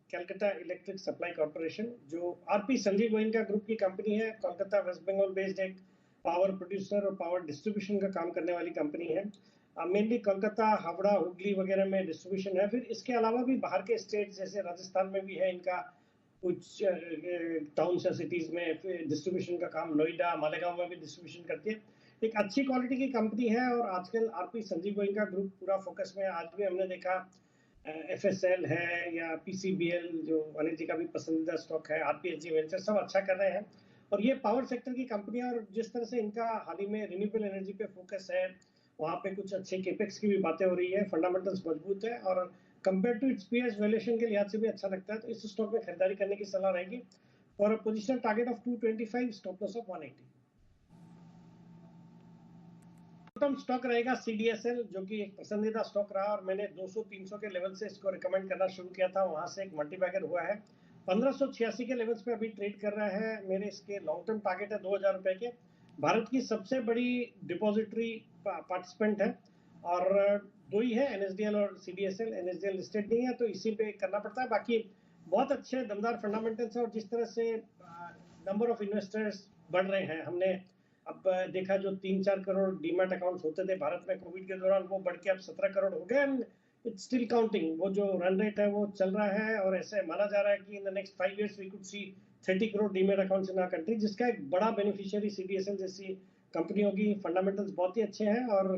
Calcutta electric supply corporation, जो RP Sanjeev Goenka group की company है। कोलकाता वेस्ट बंगाल बेस्ड एक पावर प्रोड्यूसर और पावर डिस्ट्रीब्यूशन का काम करने वाली कंपनी है। मेनली कोलकाता, हावड़ा, हुगली वगैरह में डिस्ट्रीब्यूशन है। फिर इसके अलावा भी बाहर के स्टेट जैसे राजस्थान में भी है इनका कुछ टाउन्स या सिटीज में डिस्ट्रीब्यूशन का काम। नोएडा, मालेगांव में भी डिस्ट्रीब्यूशन करती है। एक अच्छी क्वालिटी की कंपनी है और आजकल आरपी संजीव गोयनका ग्रुप पूरा फोकस में। आज भी हमने देखा एफएसएल है या पीसीबीएल, जो अनिल जी का भी पसंदीदा स्टॉक है, आरपीएसजी वेंचर, सब अच्छा कर रहे हैं। और ये पावर सेक्टर की कंपनी है और जिस तरह से इनका हाल ही में रिन्यूएबल एनर्जी पे फोकस है, वहाँ पे कुछ अच्छे केपेक्स की भी बातें हो रही है। फंडामेंटल्स मजबूत है और compare to its PS valuation के लिहाज से भी अच्छा लगता है। तो इस स्टॉक में खरीदारी करने की सलाह रहेगी और position target of 225, stop loss of 180। Stock रहेगा सीडीएसएल, जो कि एक पसंदीदा स्टॉक रहा और मैंने 200-300 के लेवल से इसको रिकमेंड करना शुरू किया था। वहां से एक मल्टीबैगर हुआ है। 1586 के लेवल्स पे अभी ट्रेड कर रहा है। मेरे इसके लॉन्ग टर्म टारगेट है 2000 रुपए के। भारत की सबसे बड़ी डिपॉजिटरी पार्टिसिपेंट है और दो ही है, एनएसडीएल और सीडीएसएल। एनएसडीएल लिस्टेड नहीं है तो इसी पे करना पड़ता है। बाकी बहुत अच्छे दमदार फंडामेंटल्स है और जिस तरह से नंबर ऑफ इन्वेस्टर्स बढ़ रहे हैं, हमने अब देखा जो 3-4 करोड़ डीमैट अकाउंट्स होते थे भारत में कोविड के दौरान, वो बढ़ के अब 17 करोड़ हो गए। And it's still counting. वो जो रन रेट है वो चल रहा है और ऐसे माना जा रहा है कि in the next 5 years we could see 30 crore demat accounts in our country, जिसका एक बड़ा बेनिफिशियरी सीडीएसएल जैसी कंपनियों की। फंडामेंटल्स बहुत ही अच्छे हैं और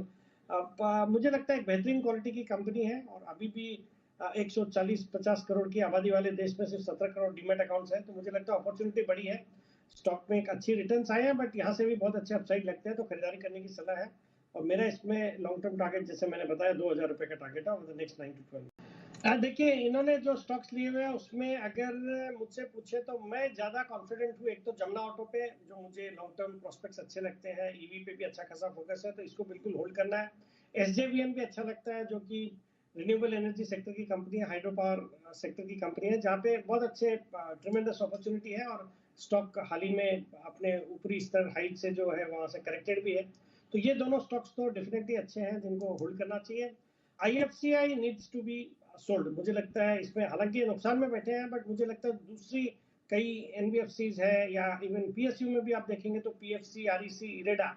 अब मुझे लगता है एक बेहतरीन क्वालिटी की कंपनी है। और अभी भी 140-50 करोड़ की आबादी वाले देश में सिर्फ 17 करोड़ डीमैट अकाउंट्स हैं, तो मुझे लगता है अपॉर्चुनिटी बड़ी है। स्टॉक में एक अच्छी रिटर्न्स आए हैं बट यहाँ से भी बहुत अच्छे अपसाइड लगते हैं, तो खरीदारी करने की सलाह है। और मेरा इसमें लॉन्ग टर्म टारगेट जैसे मैंने बताया 2000 रुपए का टारगेट है ओवर द नेक्स्ट 9 to 12। देखिए, इन्होंने जो स्टॉक्स लिए हुए हैं उसमें अगर मुझसे पूछे तो मैं ज्यादा कॉन्फिडेंट हूँ। एक तो जमुना ऑटो पे, जो मुझे लॉन्ग टर्म प्रोस्पेक्ट्स अच्छे लगते हैं। ईवी पे भी अच्छा खासा फोकस है तो इसको बिल्कुल होल्ड करना है। एसजेवीएन भी अच्छा लगता है, जो कि रिन्यूएबल एनर्जी सेक्टर की कंपनी है, हाइड्रो पावर सेक्टर की कंपनी है, जहाँ पे बहुत अच्छे ट्रिमेंडस अपॉर्चुनिटी है और स्टॉक हाल ही में अपने ऊपरी स्तर हाइट से जो है वहां से करेक्टेड भी है। तो ये दोनों स्टॉक्स तो डेफिनेटली अच्छे हैं जिनको होल्ड करना चाहिए। IFCI needs to be sold, मुझे लगता है इसमें, हालांकि नुकसान में बैठे हैं बट मुझे लगता है दूसरी कई एनबीएफसीज है या इवन पीएसयू में भी आप देखेंगे तो PFC, REC, IREDA,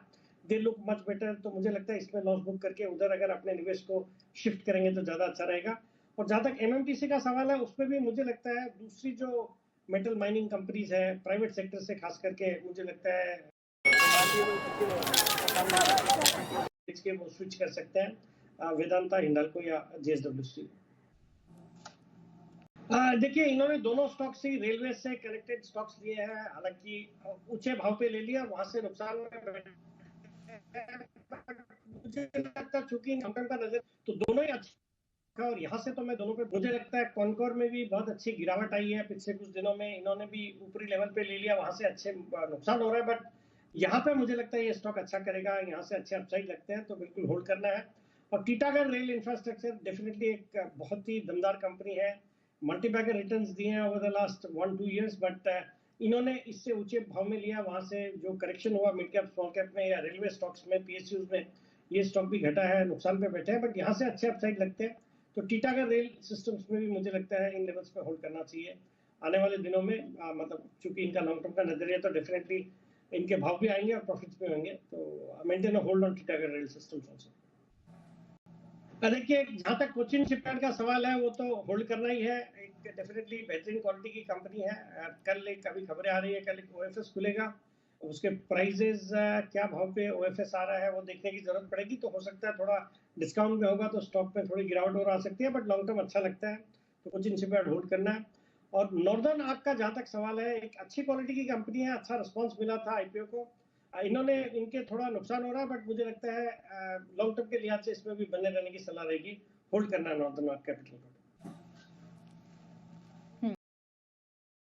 they look much better. तो मुझे लगता है इसमें लॉस बुक करके उधर अगर अपने निवेश को शिफ्ट करेंगे तो ज्यादा अच्छा रहेगा। और जहां तक एमएमटीसी का सवाल है, उसमें भी मुझे लगता है दूसरी जो मेटल माइनिंग कंपनीज है प्राइवेट सेक्टर से, खास करके मुझे लगता है के वो स्विच कर सकते हैं वेदांता, हिंडाल्को या जेएसडब्ल्यू स्टील। देखिए, इन्होंने दोनों स्टॉक्स ही रेलवे से कनेक्टेड स्टॉक्स लिए हैं। हालांकि ऊंचे भाव पे ले लिया, वहां से नुकसान में मुझे लगता है चूंकि कंपनी का नजर, तो दोनों ही अच्छे। और यहाँ से तो मैं दोनों पे, मुझे लगता है कॉनकोर में भी बहुत अच्छी गिरावट आई है पिछले कुछ दिनों में। इन्होंने भी ऊपरी लेवल पे ले लिया, वहां से अच्छे नुकसान हो रहा है बट यहाँ पे मुझे लगता है ये स्टॉक अच्छा करेगा। यहाँ से अच्छे अपसाइड लगते हैं तो बिल्कुल होल्ड करना है। और टीटागढ़ रेल इंफ्रास्ट्रक्चर डेफिनेटली एक बहुत ही दमदार कंपनी है। मल्टीबैगर रिटर्न्स दिए हैं over the last 1-2 years but इन्होंने इससे ऊंचे भाव में लिया, वहां से जो करेक्शन हुआ मिड कैप स्मॉल कैप में या रेलवे स्टॉक्स में, पीएसयूज में, ये स्टॉक भी घटा है, नुकसान पे बैठे हैं बट यहाँ से अच्छे अपसाइड लगते हैं। तो टीटागढ़ रेल सिस्टम्स में भी मुझे लगता है इन लेवल्स पे होल्ड करना चाहिए आने वाले दिनों में। मतलब चूंकि इनका लॉन्ग टर्म का नजरिया, तो डेफिनेटली इनके भाव भी आएंगे और प्रॉफिट्स भी होंगे। तो maintain hold on Titagarh rail systems also. देखिए, जहां तक कोचिन शिपयार्ड का सवाल है, वो तो होल्ड करना ही है। एक डेफिनेटली बेहतरीन क्वालिटी की कंपनी है। कल एक अभी खबरें आ रही है, कल एक ओएफएस खुलेगा, उसके प्राइजेस क्या भाव पे ओएफएस आ रहा है वो देखने की जरूरत पड़ेगी। तो हो सकता है थोड़ा डिस्काउंट में होगा तो स्टॉक में थोड़ी गिरावट और आ सकती है बट लॉन्ग टर्म अच्छा लगता है। तो कोचिन शिपयार्ड होल्ड करना है। और नॉर्दर्न आर्क का जहां तक सवाल है, एक अच्छी क्वालिटी की कंपनी है, अच्छा रिस्पॉन्स मिला था आईपीओ को। इन्होंने, इनके थोड़ा नुकसान हो रहा है बट मुझे लगता है लॉन्ग टर्म के लिहाज से इसमें भी बने रहने की सलाह रहेगी। होल्ड करना है नॉर्दर्न आर्क कैपिटल को।